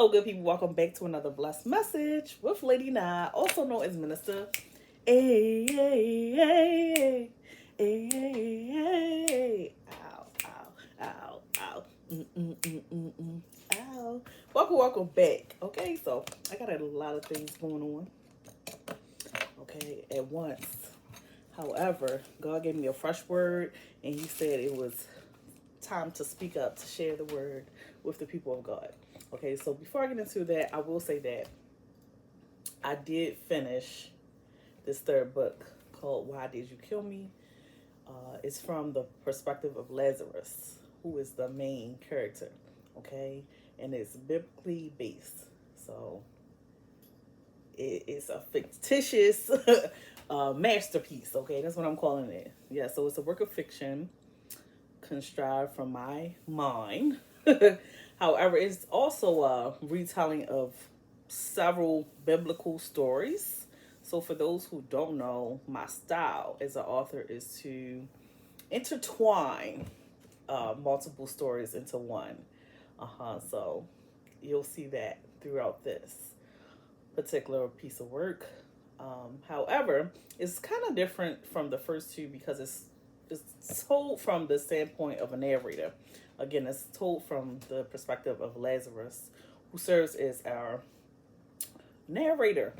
Hello, good people. Welcome back to another blessed message with Lady Nye, also known as Minister. Hey, hey, hey, hey, hey, hey. Ow, ow, ow, ow. Mm. Ow. Welcome back. Okay, so I got a lot of things going on. Okay, at once. However, God gave me a fresh word, and He said it was time to speak up, to share the word with the people of God. Okay, so before I get into that, I will say that I did finish this third book called Why Did You Kill Me? It's from the perspective of Lazarus, who is the main character. Okay, and it's biblically based. So it's a fictitious masterpiece. Okay, that's what I'm calling it. Yeah, so it's a work of fiction contrived from my mind. However, it's also a retelling of several biblical stories. So, for those who don't know, my style as an author is to intertwine multiple stories into one. So, you'll see that throughout this particular piece of work. However, it's kind of different from the first two because it's told from the standpoint of a narrator. Again, it's told from the perspective of Lazarus, who serves as our narrator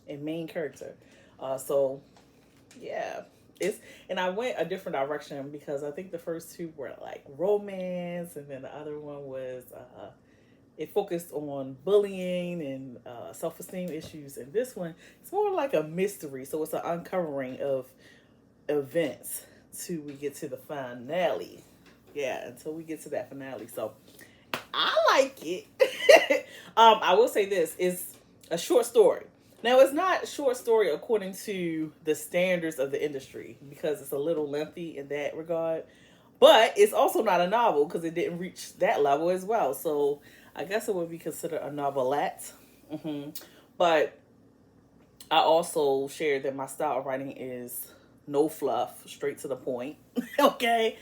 and main character. So yeah, it's and I went a different direction because I think the first two were like romance, and then the other one was it focused on bullying and self-esteem issues, and this one it's more like a mystery. So it's an uncovering of events till we get to the finale. Yeah, until we get to that finale. So I like it. I will say this is a short story. Now it's not a short story according to the standards of the industry because it's a little lengthy in that regard. But it's also not a novel because it didn't reach that level as well. So I guess it would be considered a novelette. But I also shared that my style of writing is no fluff, straight to the point. Okay.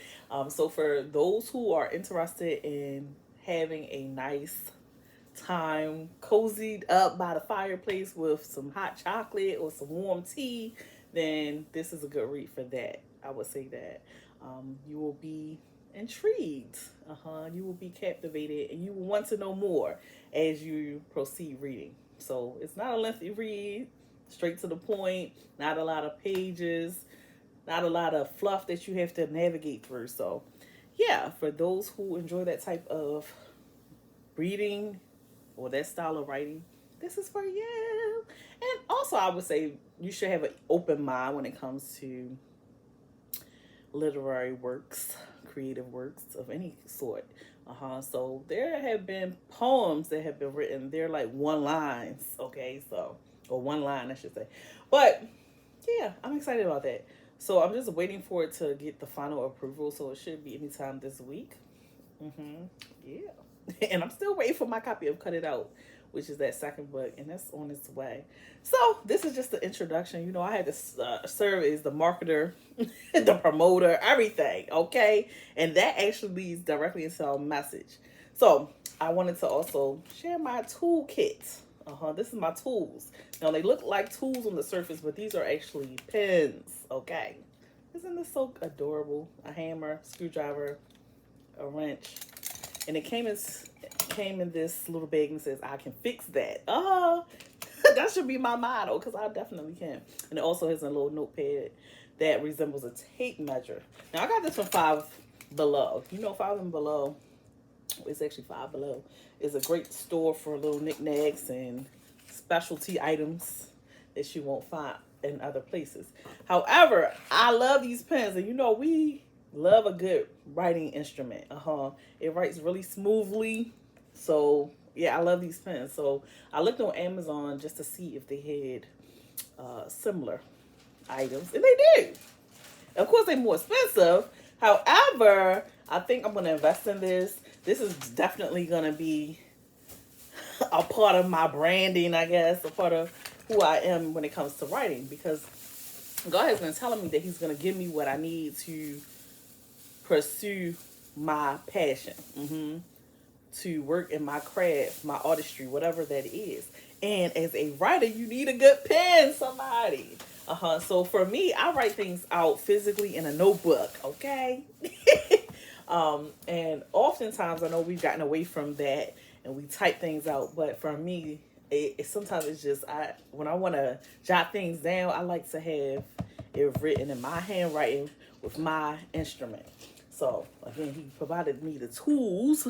So for those who are interested in having a nice time cozied up by the fireplace with some hot chocolate or some warm tea, then this is a good read for that. I would say that you will be intrigued. You will be captivated, and you will want to know more as you proceed reading. So it's not a lengthy read, straight to the point, not a lot of pages, not a lot of fluff that you have to navigate through. So, yeah, for those who enjoy that type of reading or that style of writing, this is for you. And also, I would say you should have an open mind when it comes to literary works, creative works of any sort. So there have been poems that have been written. They're like one lines, okay? So, or one line, I should say. But yeah, I'm excited about that. So I'm just waiting for it to get the final approval. So it should be anytime this week. Yeah. And I'm still waiting for my copy of Cut It Out, which is that second book, and that's on its way. So this is just the introduction. You know, I had to serve as the marketer, the promoter, everything, okay? And that actually leads directly into our message. So I wanted to also share my toolkit. This is my tools. Now they look like tools on the surface, but these are actually pens, okay? Isn't this so adorable? A hammer, screwdriver, a wrench, and it came in this little bag and says, "I can fix that." That should be my motto because I definitely can. And it also has a little notepad that resembles a tape measure. Now I got this from Five Below. You know, Five and Below. It's actually Five Below. It's a great store for little knickknacks and specialty items that you won't find in other places. However, I love these pens, and you know we love a good writing instrument. It writes really smoothly. So yeah, I love these pens. So I looked on Amazon just to see if they had similar items, and they do. Of course, they're more expensive. However, I think I'm gonna invest in this. This is definitely gonna be a part of my branding, I guess, a part of who I am when it comes to writing, because God has been telling me that He's gonna give me what I need to pursue my passion, to work in my craft, my artistry, whatever that is. And as a writer, you need a good pen, somebody. So for me, I write things out physically in a notebook, okay? And oftentimes I know we've gotten away from that and we type things out, but for me, sometimes it's just when I want to jot things down, I like to have it written in my handwriting with my instrument. So again, he provided me the tools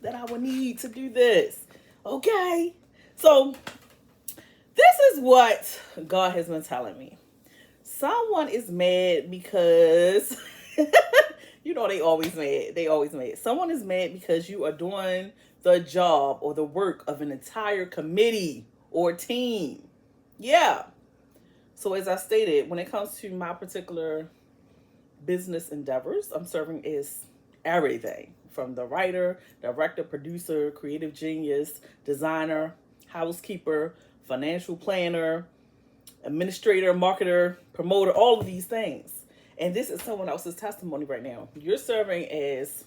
that I would need to do this. Okay, so this is what God has been telling me. Someone is mad because you know they always mad. They always mad. Someone is mad because you are doing the job or the work of an entire committee or team. Yeah. So as I stated, when it comes to my particular business endeavors, I'm serving as everything from the writer, director, producer, creative genius, designer, housekeeper, financial planner, administrator, marketer, promoter, all of these things. And this is someone else's testimony right now. You're serving as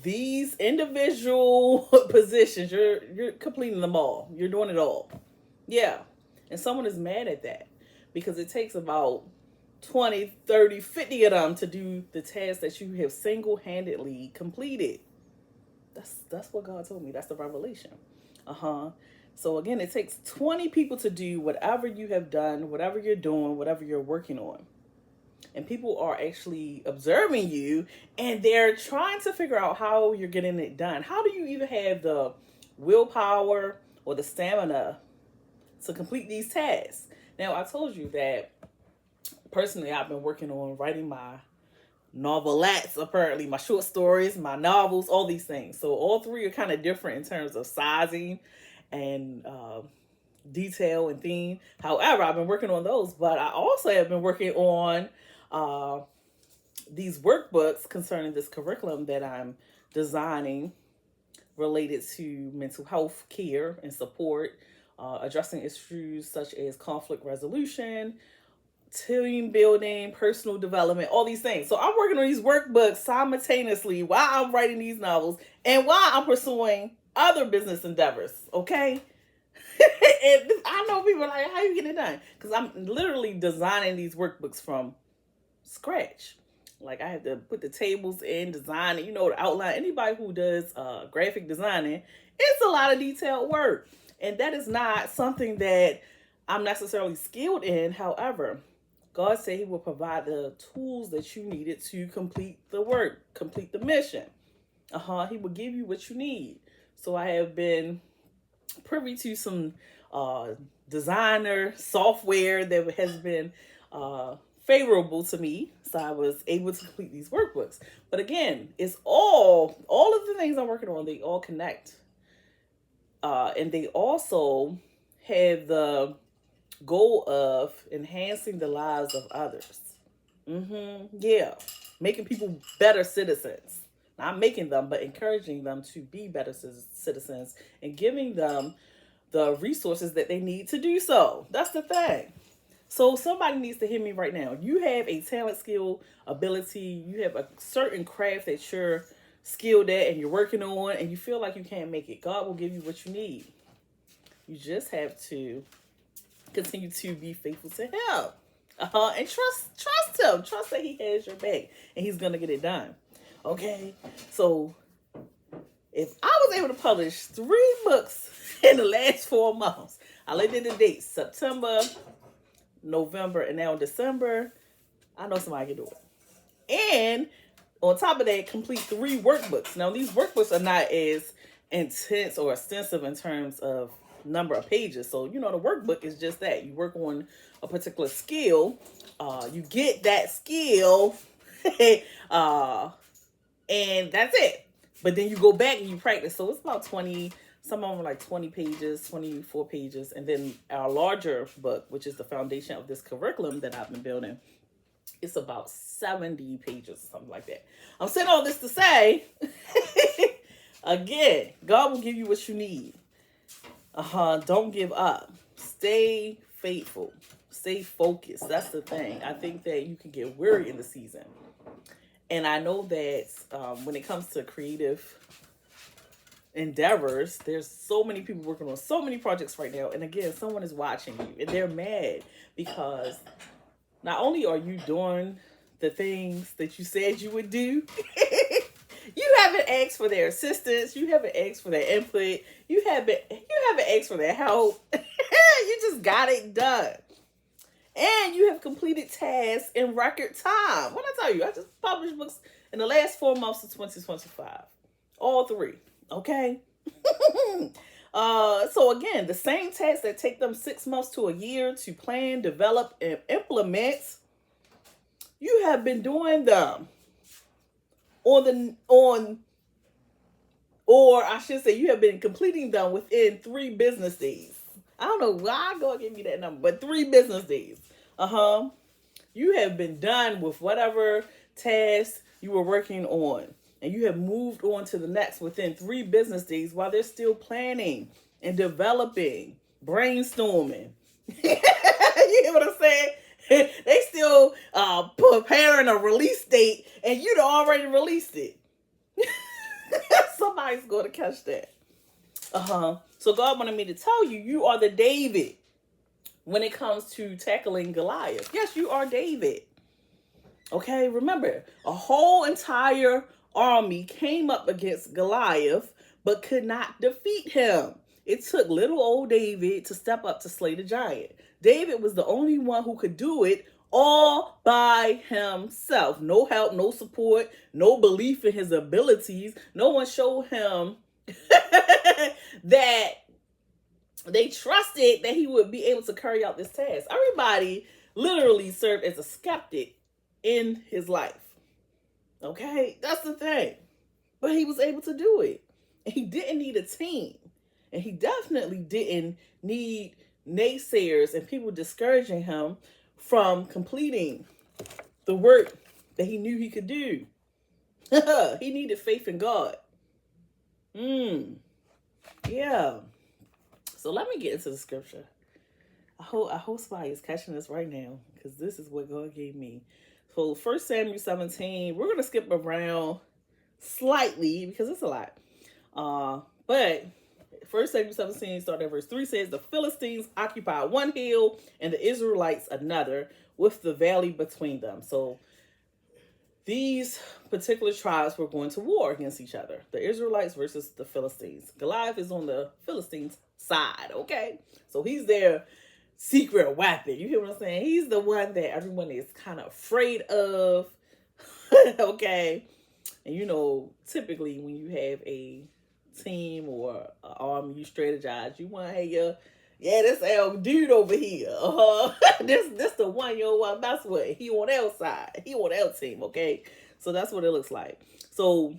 these individual positions. You're completing them all. You're doing it all. Yeah. And someone is mad at that because it takes about 20, 30, 50 of them to do the task that you have single-handedly completed. That's what God told me. That's the revelation. So again, it takes 20 people to do whatever you have done, whatever you're doing, whatever you're working on. And people are actually observing you and they're trying to figure out how you're getting it done. How do you even have the willpower or the stamina to complete these tasks? Now, I told you that personally I've been working on writing my novelettes, apparently, my short stories, my novels, all these things. So all three are kind of different in terms of sizing and detail and theme. However, I've been working on those, but I also have been working on these workbooks concerning this curriculum that I'm designing related to mental health care and support, addressing issues such as conflict resolution, team building, personal development, all these things. So I'm working on these workbooks simultaneously while I'm writing these novels and while I'm pursuing other business endeavors, okay? And I know people are like, how you get it done? Because I'm literally designing these workbooks from scratch. Like I have to put the tables in, design it, the outline. Anybody who does graphic designing, it's a lot of detailed work. And that is not something that I'm necessarily skilled in. However, God said he will provide the tools that you needed to complete the work, complete the mission. He will give you what you need. So I have been privy to some designer software that has been favorable to me. So I was able to complete these workbooks. But again, it's all of the things I'm working on, they all connect. And they also have the goal of enhancing the lives of others. Yeah. Making people better citizens. Not making them, but encouraging them to be better citizens and giving them the resources that they need to do so. That's the thing. So somebody needs to hear me right now. You have a talent, skill, ability. You have a certain craft that you're skilled at and you're working on and you feel like you can't make it. God will give you what you need. You just have to continue to be faithful to him. And trust him. Trust that he has your back and he's going to get it done. Okay? So if I was able to publish 3 books in the last 4 months, I looked at the dates, September, November, and now December, I know somebody can do it. And on top of that, complete 3 workbooks. Now, these workbooks are not as intense or extensive in terms of number of pages. So, the workbook is just that. You work on a particular skill. You get that skill. And that's it. But then you go back and you practice. So it's about 20, some of them are like 20 pages, 24 pages. And then our larger book, which is the foundation of this curriculum that I've been building, it's about 70 pages, something like that. I'm saying all this to say, again, God will give you what you need. Don't give up. Stay faithful. Stay focused. That's the thing. I think that you can get weary in the season. And I know that when it comes to creative endeavors. There's so many people working on so many projects right now. And again, someone is watching you and they're mad because not only are you doing the things that you said you would do, you haven't asked for their assistance, you haven't asked for their input, you haven't asked for their help. You just got it done. And you have completed tasks in record time. What I tell you, I just published books in the last 4 months of 2025. All 3. Okay? So again, the same tasks that take them 6 months to a year to plan, develop, and implement, you have been doing them or I should say, you have been completing them within 3 business days. I don't know why God gave me that number, but 3 business days. You have been done with whatever task you were working on, and you have moved on to the next within 3 business days while they're still planning and developing, brainstorming. You hear what I'm saying? They still preparing a release date, and you'd already released it. Somebody's going to catch that. So God wanted me to tell you, you are the David when it comes to tackling Goliath. Yes, you are David. Okay, remember, a whole entire army came up against Goliath, but could not defeat him. It took little old David to step up to slay the giant. David was the only one who could do it all by himself. No help, no support, no belief in his abilities. No one showed him that they trusted that he would be able to carry out this task. Everybody literally served as a skeptic in his life. Okay, that's the thing. But he was able to do it. And he didn't need a team. And he definitely didn't need naysayers and people discouraging him from completing the work that he knew he could do. He needed faith in God. Yeah. So let me get into the scripture. I hope somebody is catching this right now, because this is what God gave me. So 1 Samuel 17, we're going to skip around slightly because it's a lot. But 1 Samuel 17, starting at verse 3, says, the Philistines occupied one hill and the Israelites another, with the valley between them. So these particular tribes were going to war against each other. The Israelites versus the Philistines. Goliath is on the Philistines' side, okay? So he's their secret weapon. You hear what I'm saying? He's the one that everyone is kind of afraid of, okay? And you know, typically when you have a team or an army, you strategize. You want to have this L dude over here. This the one you don't want to mess with. He on L side. He on L team, okay? So that's what it looks like. So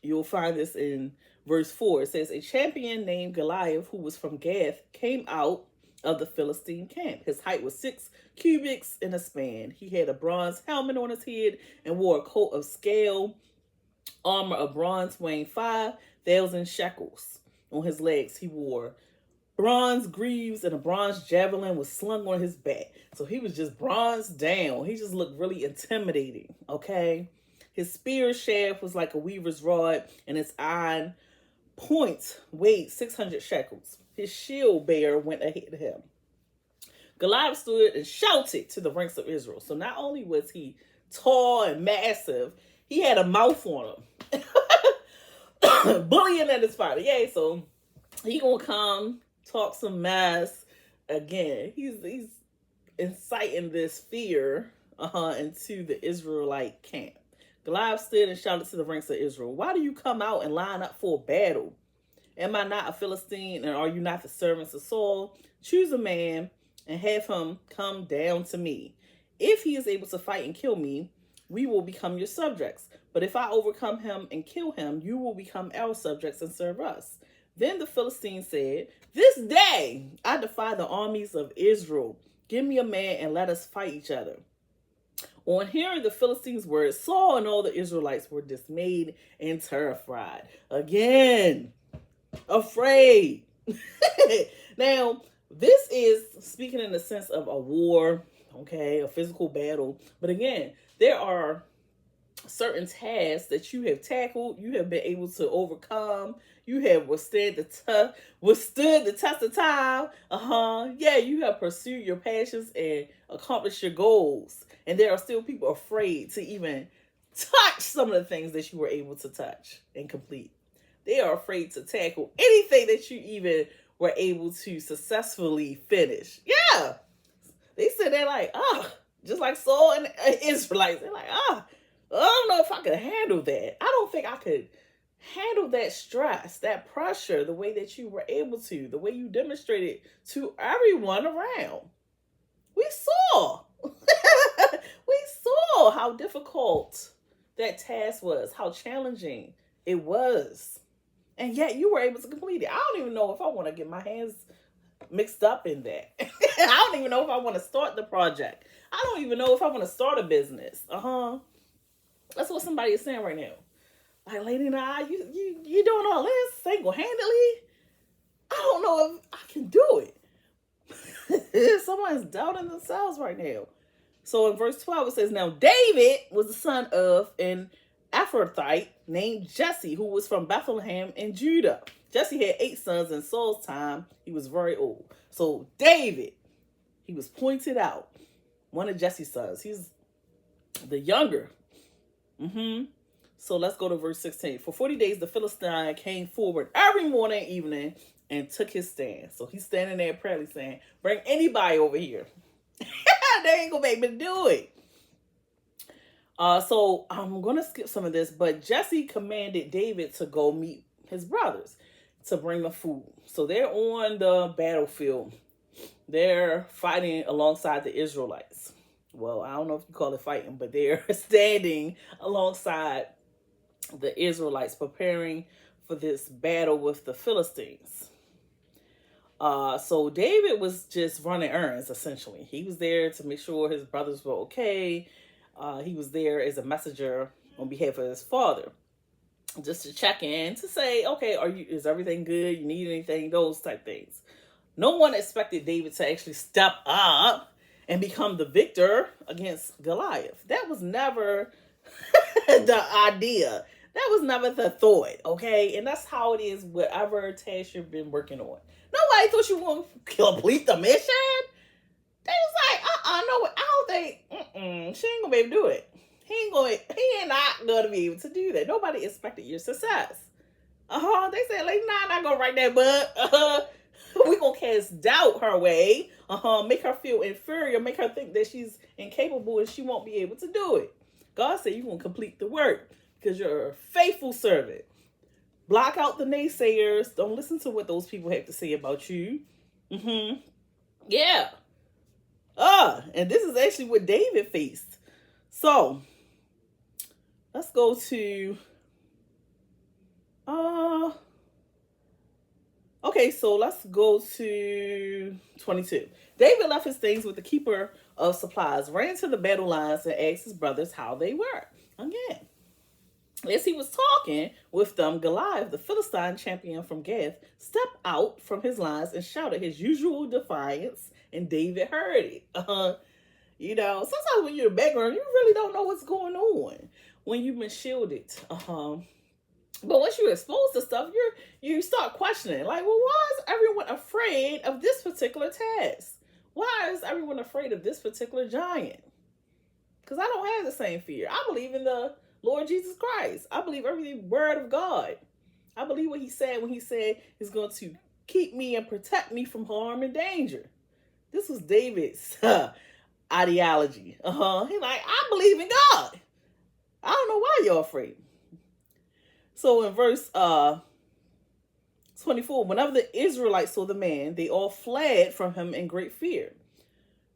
you'll find this in verse 4. It says, a champion named Goliath, who was from Gath, came out of the Philistine camp. His height was 6 cubits in a span. He had a bronze helmet on his head and wore a coat of scale armor of bronze weighing 5,000 shekels. On his legs, he wore bronze greaves, and a bronze javelin was slung on his back. So he was just bronze down. He just looked really intimidating, okay? His spear shaft was like a weaver's rod, and its iron point weighed 600 shekels. His shield bearer went ahead of him. Goliath stood and shouted to the ranks of Israel. So not only was he tall and massive, he had a mouth on him. Bullying at his fighter. Yeah, so he gonna come talk some mess again. He's inciting this fear into the Israelite camp. Goliath stood and shouted to the ranks of Israel, why do you come out and line up for a battle? Am I not a Philistine, and are you not the servants of Saul? Choose a man and have him come down to me. If he is able to fight and kill me, we will become your subjects. But if I overcome him and kill him, you will become our subjects and serve us. Then the Philistines said, this day I defy the armies of Israel. Give me a man and let us fight each other. On hearing the Philistines' words, Saul and all the Israelites were dismayed and terrified. Again, afraid. Now, this is speaking in the sense of a war, okay, a physical battle. But again, there are certain tasks that you have tackled, you have been able to overcome, You have withstood the test of time. Yeah, you have pursued your passions and accomplished your goals. And there are still people afraid to even touch some of the things that you were able to touch and complete. They are afraid to tackle anything that you even were able to successfully finish. Yeah. They said they're like, just like Saul and Israelites. They're like, I don't know if I could handle that. I don't think I could handle that stress, that pressure, the way that you were able to, the way you demonstrated to everyone around. We saw. We saw how difficult that task was, how challenging it was. And yet you were able to complete it. I don't even know if I want to get my hands mixed up in that. I don't even know if I want to start the project. I don't even know if I want to start a business. That's what somebody is saying right now. Like, Lady Nah, you doing all this single-handedly? I don't know if I can do it. Someone's doubting themselves right now. So in verse 12 it says, now David was the son of an Ephrathite named Jesse, who was from Bethlehem in Judah. Jesse had 8 sons in Saul's time. He was very old. So David, he was pointed out, one of Jesse's sons. He's the younger. So let's go to verse 16. For 40 days, the Philistine came forward every morning and evening and took his stand. So he's standing there proudly saying, bring anybody over here. They ain't gonna make me do it. So I'm gonna skip some of this, but Jesse commanded David to go meet his brothers to bring them food. So they're on the battlefield. They're fighting alongside the Israelites. Well, I don't know if you call it fighting, but they're standing alongside the Israelites, preparing for this battle with the Philistines. So David was just running errands, essentially. He was there to make sure his brothers were okay. He was there as a messenger on behalf of his father, just to check in, to say, okay, is everything good? You need anything? Those type things. No one expected David to actually step up and become the victor against Goliath. That was never the idea. That was never the thought, okay? And that's how it is whatever task you've been working on. Nobody thought you were going to complete the mission. They was like, no, I don't think, she ain't going to be able to do it. He ain't not going to be able to do that. Nobody expected your success. They said, like, nah, not going to write that, but we going to cast doubt her way. Make her feel inferior, make her think that she's incapable and she won't be able to do it. God said you're going to complete the work because you're a faithful servant. Block out the naysayers. Don't listen to what those people have to say about you. Yeah. And this is actually what David faced. So, let's go to, okay, so let's go to 22. David left his things with the keeper of supplies, ran to the battle lines, and asked his brothers how they were. Again, as he was talking with them, Goliath, the Philistine champion from Gath, stepped out from his lines and shouted his usual defiance, and David heard it. You know, sometimes when you're in the background, you really don't know what's going on when you've been shielded. But once you're exposed to stuff, you start questioning. Like, well, why is everyone afraid of this particular task? Why is everyone afraid of this particular giant? Because I don't have the same fear. I believe in the Lord Jesus Christ. I believe every word of God. I believe what he said when he said he's going to keep me and protect me from harm and danger. This was David's ideology. He's like, I believe in God. I don't know why you're afraid. So in verse 24, whenever the Israelites saw the man, they all fled from him in great fear.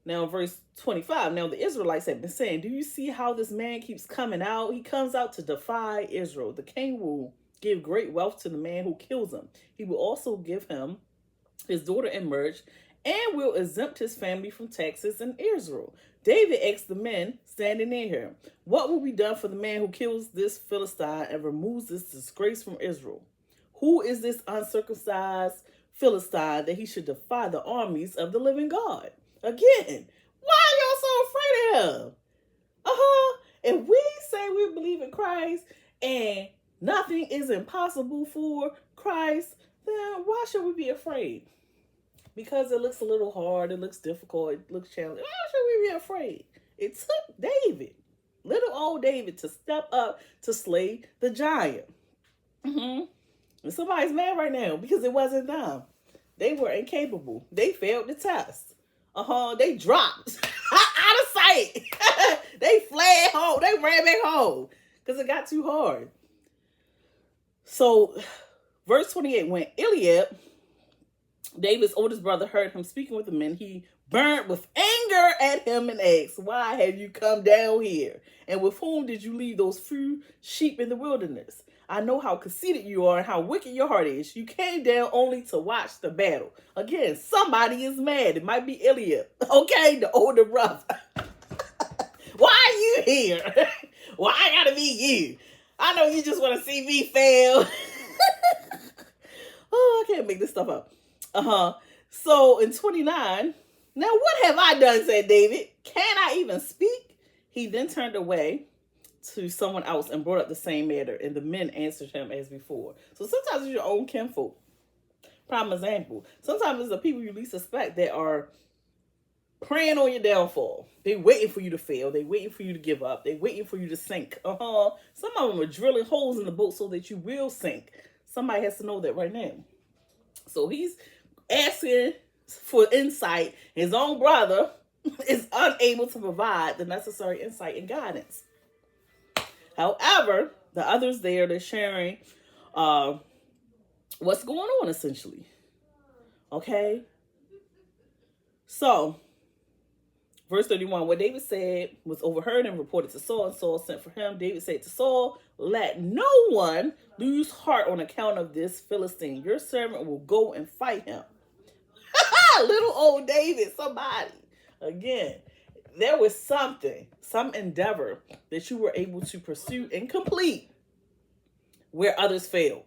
Now in verse 25, now the Israelites had been saying, do you see how this man keeps coming out? He comes out to defy Israel. The king will give great wealth to the man who kills him. He will also give him his daughter in marriage and will exempt his family from taxes in Israel. David asked the men standing near him, what will be done for the man who kills this Philistine and removes this disgrace from Israel? Who is this uncircumcised Philistine that he should defy the armies of the living God? Again, why are y'all so afraid of him? If we say we believe in Christ and nothing is impossible for Christ, then why should we be afraid? Because it looks a little hard, it looks difficult, it looks challenging. Why should we be afraid? It took David, little old David, to step up to slay the giant. And somebody's mad right now because it wasn't them. They were incapable. They failed the test. They dropped out of sight. They fled home. They ran back home because it got too hard. So, verse 28, when Eliab, David's oldest brother, heard him speaking with the men, he burned with anger at him and asked, why have you come down here? And with whom did you leave those few sheep in the wilderness? I know how conceited you are and how wicked your heart is. You came down only to watch the battle. Again, somebody is mad. It might be Eliab, okay, the older brother. Why are you here? Why I gotta be you? I know you just want to see me fail. Oh, I can't make this stuff up. So in 29, now what have I done, said David. Can I even speak? He then turned away to someone else and brought up the same matter, and the men answered him as before. So sometimes it's your own kinfolk. Prime example. Sometimes it's the people you least suspect that are preying on your downfall. They waiting for you to fail. They waiting for you to give up. They waiting for you to sink. Some of them are drilling holes in the boat so that you will sink. Somebody has to know that right now. So he's asking for insight. His own brother is unable to provide the necessary insight and guidance. However, the others there, they're sharing what's going on, essentially. Okay? So, verse 31, what David said was overheard and reported to Saul, and Saul sent for him. David said to Saul, let no one lose heart on account of this Philistine. Your servant will go and fight him. Little old David, somebody. Again, there was something, some endeavor that you were able to pursue and complete where others failed.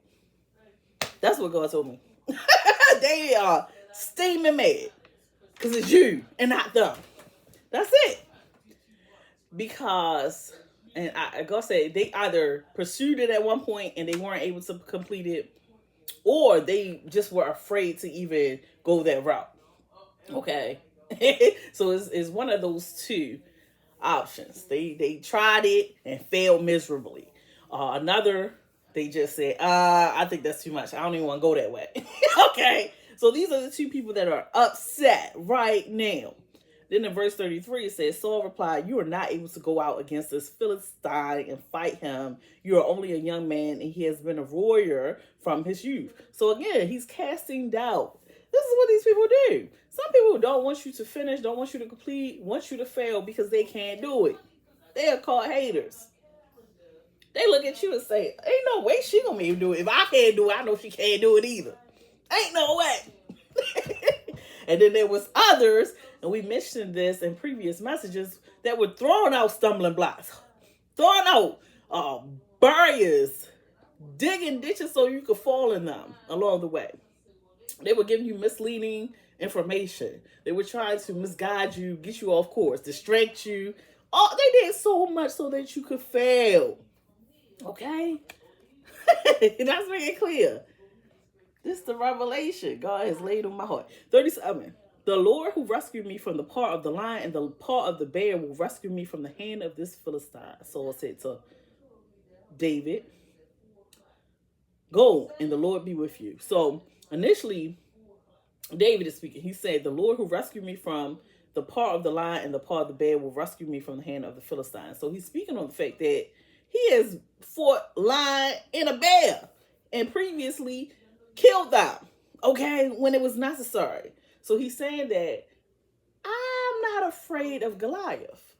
That's what God told me. They are steaming mad because it's you and not them. That's it. Because, and God said, they either pursued it at one point and they weren't able to complete it, or they just were afraid to even go that route. Okay. So it's one of those two options. They tried it and failed miserably. Another, they just said, I think that's too much. I don't even want to go that way. Okay. So these are the two people that are upset right now. Then in verse 33, it says, Saul replied, you are not able to go out against this Philistine and fight him. You are only a young man, and he has been a warrior from his youth. So again, he's casting doubt. This is what these people do. Some people don't want you to finish, don't want you to complete, want you to fail because they can't do it. They are called haters. They look at you and say, ain't no way she gonna be able to do it. If I can't do it, I know she can't do it either. Ain't no way. And then there was others, and we mentioned this in previous messages, that were throwing out stumbling blocks, throwing out barriers, digging ditches so you could fall in them along the way. They were giving you misleading information. They were trying to misguide you, get you off course, distract you. Oh, they did so much so that you could fail. Okay? That's making it clear. This is the revelation God has laid on my heart. 37. The Lord who rescued me from the paw of the lion and the paw of the bear will rescue me from the hand of this Philistine. Saul said to David, go, and the Lord be with you. So initially, David is speaking. He said, the Lord who rescued me from the paw of the lion and the paw of the bear will rescue me from the hand of the Philistine. So he's speaking on the fact that he has fought lion and a bear and previously killed them, okay, when it was necessary. So he's saying that I'm not afraid of Goliath.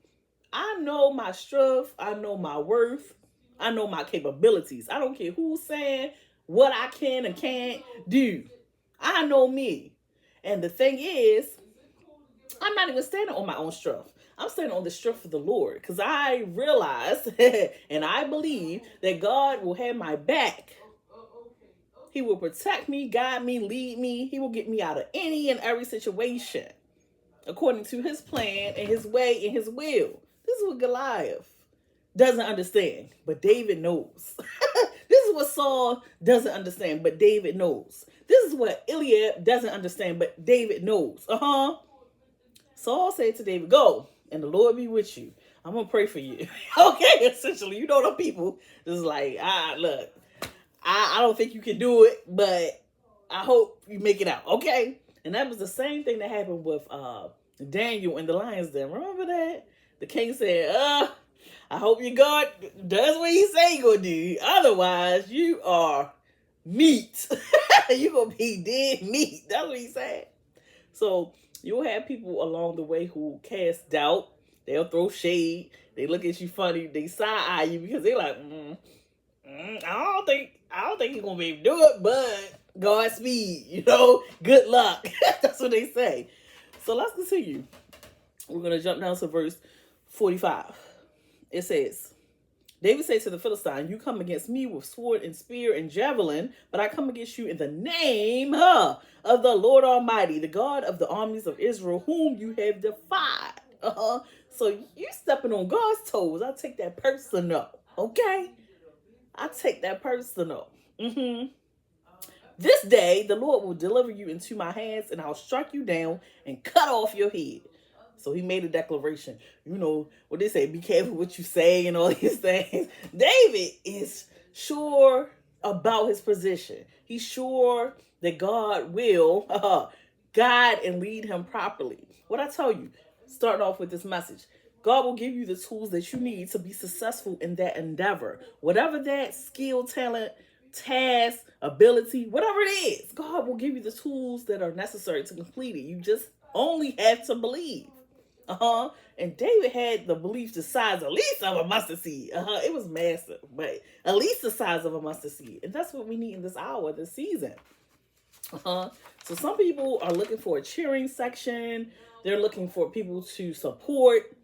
I know my strength. I know my worth. I know my capabilities. I don't care who's saying what I can and can't do. I know me. And the thing is, I'm not even standing on my own strength. I'm standing on the strength of the Lord, because I realize and I believe that God will have my back. He will protect me, guide me, lead me. He will get me out of any and every situation according to his plan and his way and his will. This is what Goliath. doesn't understand, but David knows. This is what Saul doesn't understand, but David knows. This is what Eliab doesn't understand, but David knows. Saul said to David, go, and the Lord be with you. I'm going to pray for you. Okay, essentially, you know the people just like, look, I don't think you can do it, but I hope you make it out, okay? And that was the same thing that happened with Daniel in the lion's den. Remember that? The king said, I hope your God does what he say he gonna do. Otherwise, you are meat. You gonna be dead meat. That's what he said. So you'll have people along the way who cast doubt. They'll throw shade. They look at you funny. They side eye you because they're like, I don't think he's gonna be able to do it, but Godspeed, good luck. That's what they say. So let's continue. We're gonna jump down to verse 45. It says, David said to the Philistine, you come against me with sword and spear and javelin, but I come against you in the name of the Lord Almighty, the God of the armies of Israel, whom you have defied. So you stepping on God's toes. I take that personal. Okay? I take that personal. This day the Lord will deliver you into my hands, and I'll strike you down and cut off your head. So he made a declaration. What they say, be careful what you say and all these things. David is sure about his position. He's sure that God will guide and lead him properly. What I tell you, starting off with this message, God will give you the tools that you need to be successful in that endeavor. Whatever that skill, talent, task, ability, whatever it is, God will give you the tools that are necessary to complete it. You just only have to believe. And David had the belief the size at least of a mustard seed. It was massive, but at least the size of a mustard seed. And that's what we need in this hour, this season. So some people are looking for a cheering section. They're looking for people to support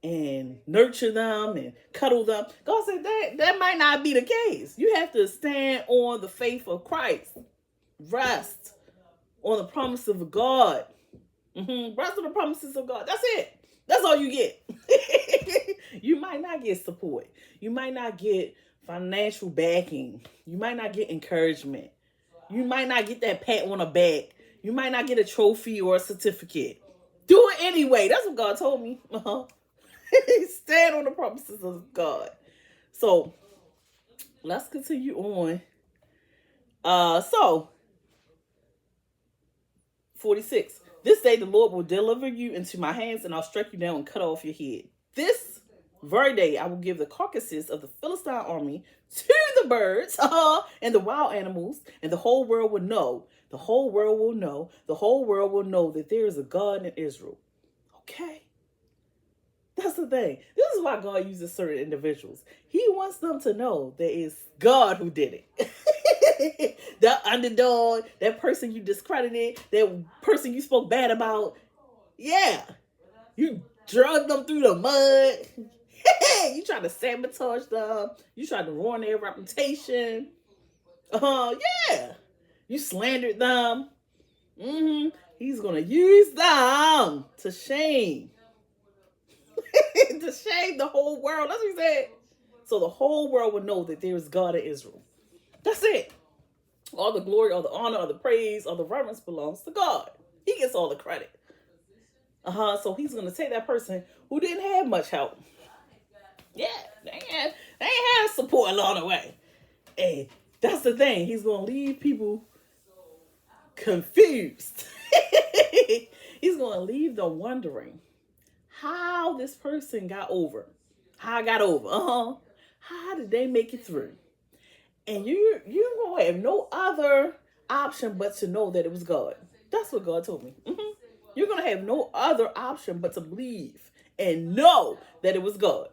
and nurture them and cuddle them. God said that might not be the case. You have to stand on the faith of Christ. Rest on the promise of God. Rest on the promises of God. That's it. That's all you get. You might not get support. You might not get financial backing. You might not get encouragement. You might not get that pat on the back. You might not get a trophy or a certificate. Do it anyway. That's what God told me. Stand on the promises of God. So let's continue on. 46. This day the Lord will deliver you into my hands, and I'll strike you down and cut off your head. This very day I will give the carcasses of the Philistine army to the birds and the wild animals, and the whole world will know. The whole world will know. The whole world will know that there is a God in Israel. Okay? That's the thing. This is why God uses certain individuals. He wants them to know that it's God who did it. That underdog, that person you discredited, that person you spoke bad about. Yeah. You drugged them through the mud. You tried to sabotage them. You tried to ruin their reputation. Yeah. You slandered them. He's going to use them to shame. To shame the whole world. That's what he said. So the whole world would know that there is God in Israel. That's it. All the glory, all the honor, all the praise, all the reverence belongs to God. He gets all the credit. So he's going to take that person who didn't have much help. Yeah, they ain't had support along the way. And that's the thing. He's going to leave people confused. He's going to leave them wondering how this person got over. How I got over. How did they make it through? And you're going to have no other option but to know that it was God. That's what God told me. You're going to have no other option but to believe and know that it was God.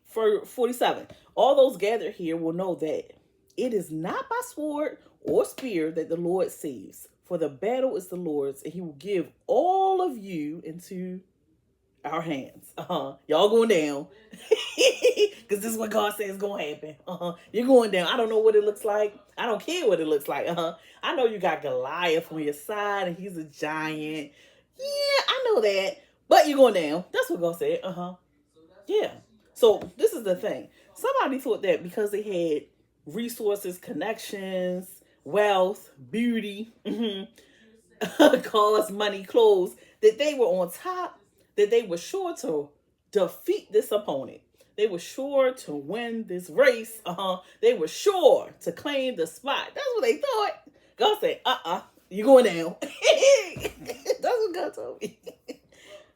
For 47, all those gathered here will know that it is not by sword or spear that the Lord saves. For the battle is the Lord's, and he will give all of you into our hands. Y'all going down. Because this is what God says is going to happen. You're going down. I don't know what it looks like. I don't care what it looks like. I know you got Goliath on your side, and he's a giant. Yeah, I know that. But you're going down. That's what God said. Yeah. So this is the thing. Somebody thought that because they had resources, connections, wealth, beauty, cars, money, clothes, that they were on top, that they were sure to defeat this opponent. They were sure to win this race. They were sure to claim the spot. That's what they thought. God said, you're going down. That's what God told me.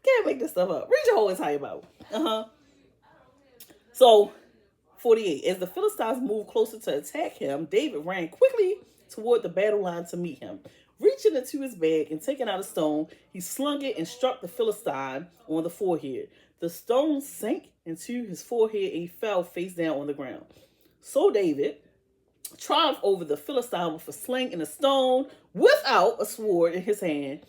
Can't make this stuff up. Read your whole entire Bible. So, 48. As the Philistines moved closer to attack him, David ran quickly toward the battle line to meet him. Reaching into his bag and taking out a stone, he slung it and struck the Philistine on the forehead. The stone sank into his forehead and he fell face down on the ground. So David triumphed over the Philistine with a sling and a stone without a sword in his hand.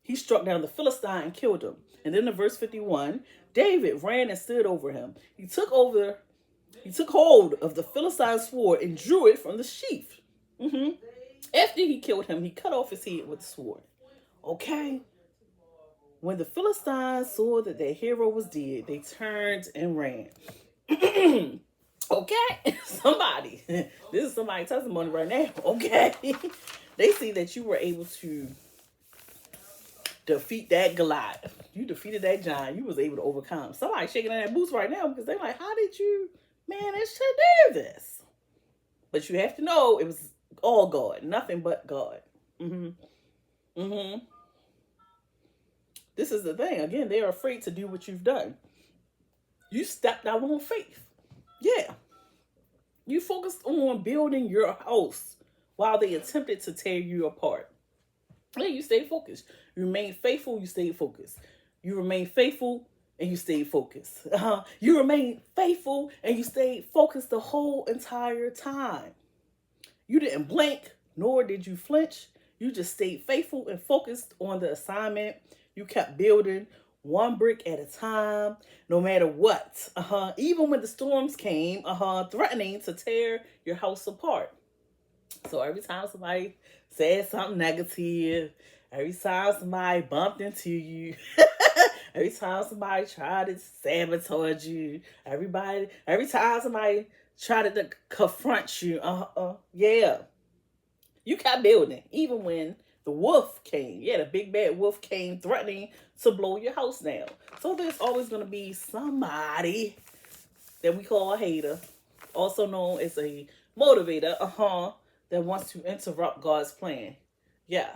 He struck down the Philistine and killed him. And then in verse 51, David ran and stood over him. He took hold of the Philistine's sword and drew it from the sheath. After he killed him, he cut off his head with the sword. Okay? When the Philistines saw that their hero was dead, they turned and ran. Okay? Somebody. This is somebody's testimony right now. Okay? They see that you were able to defeat that Goliath. You defeated that giant. You was able to overcome. Somebody shaking in their boots right now because they're like, how did you manage to do this? But you have to know it was all God. Nothing but God. This is the thing. Again, they are afraid to do what you've done. You stepped out on faith. Yeah. You focused on building your house while they attempted to tear you apart. Yeah, you stayed focused. You remained faithful, you stayed focused. You remained faithful and you stayed focused. You remained faithful and you stayed focused the whole entire time. You didn't blink, nor did you flinch. You just stayed faithful and focused on the assignment. You kept building one brick at a time, no matter what. Even when the storms came, threatening to tear your house apart. So every time somebody said something negative, every time somebody bumped into you, every time somebody tried to sabotage you, every time somebody tried to confront you, yeah, you kept building, even when the wolf came. Yeah, the big bad wolf came threatening to blow your house down. So there's always going to be somebody that we call a hater, also known as a motivator, that wants to interrupt God's plan. Yeah.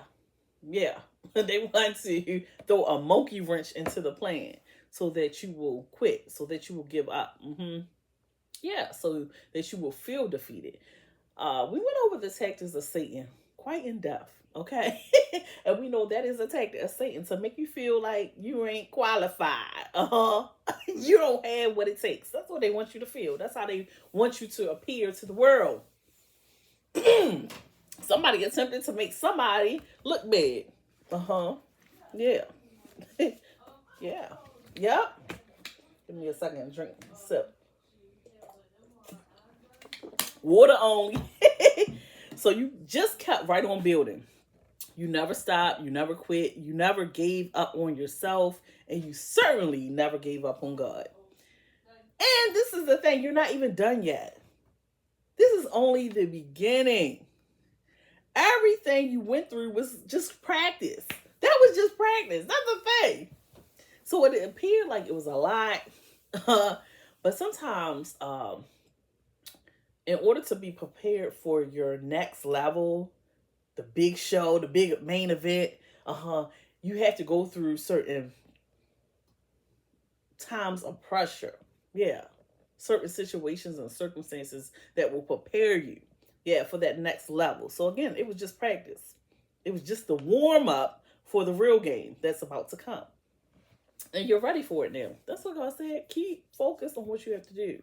They want to throw a monkey wrench into the plan so that you will quit, so that you will give up. Yeah, so that you will feel defeated. We went over the tactics of Satan quite in depth, okay? And we know that is a tactic of Satan to make you feel like you ain't qualified. You don't have what it takes. That's what they want you to feel. That's how they want you to appear to the world. Somebody attempted to make somebody look bad. Yeah. Yeah. Yep. Give me a second to drink. Sip. Water only. So you just kept right on building. You never stopped. You never quit. You never gave up on yourself. And you certainly never gave up on God. And this is the thing. You're not even done yet. This is only the beginning. Everything you went through was just practice. That was just practice. That's the thing. So it appeared like it was a lot. But sometimes, in order to be prepared for your next level, the big show, the big main event, you have to go through certain times of pressure. Yeah. Certain situations and circumstances that will prepare you, for that next level. So again, it was just practice. It was just the warm up for the real game that's about to come. And you're ready for it now. That's what God said. Keep focused on what you have to do.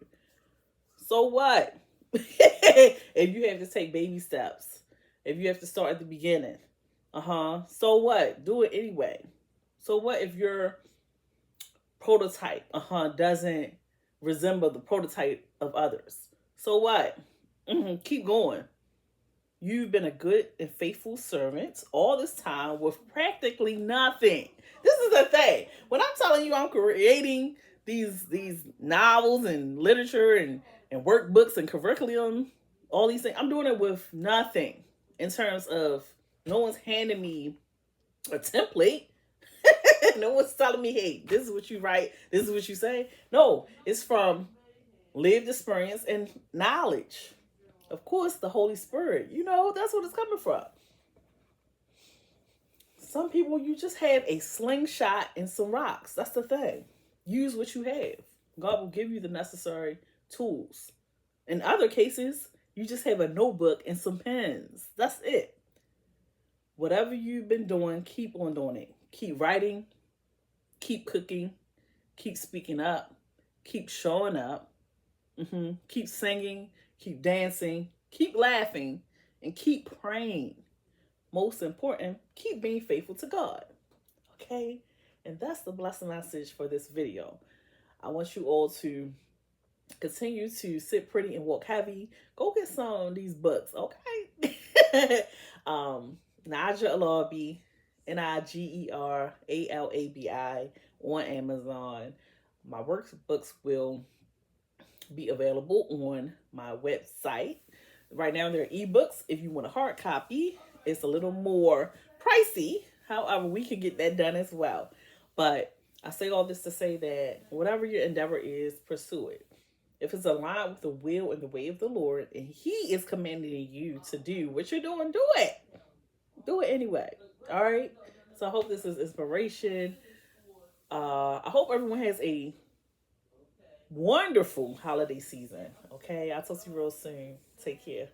So what? If you have to take baby steps, if you have to start at the beginning, so what? Do it anyway. So what if your prototype, doesn't resemble the prototype of others? So what? Keep going. You've been a good and faithful servant all this time with practically nothing. This is the thing. When I'm telling you I'm creating these novels and literature and workbooks and curriculum, all these things, I'm doing it with nothing in terms of no one's handing me a template. No one's telling me, hey, this is what you write, this is what you say. No, it's from lived experience and knowledge. Of course, the Holy Spirit. That's what it's coming from. Some people, you just have a slingshot and some rocks. That's the thing. Use what you have. God will give you the necessary tools. In other cases, you just have a notebook and some pens. That's it. Whatever you've been doing, keep on doing it. Keep writing, keep cooking, keep speaking up, keep showing up, keep singing, keep dancing, keep laughing, and keep praying. Most important, keep being faithful to God. Okay? And that's the blessing message for this video. I want you all to continue to sit pretty and walk heavy. Go get some of these books, okay? Naja Alabi, Nigeralabi on Amazon. My workbooks will be available on my website. Right now, they're ebooks. If you want a hard copy, it's a little more pricey. However, we can get that done as well. But I say all this to say that whatever your endeavor is, pursue it. If it's aligned with the will and the way of the Lord, and He is commanding you to do what you're doing, do it. Do it anyway. All right? So I hope this is inspiration. I hope everyone has a wonderful holiday season. Okay? I'll talk to you real soon. Take care.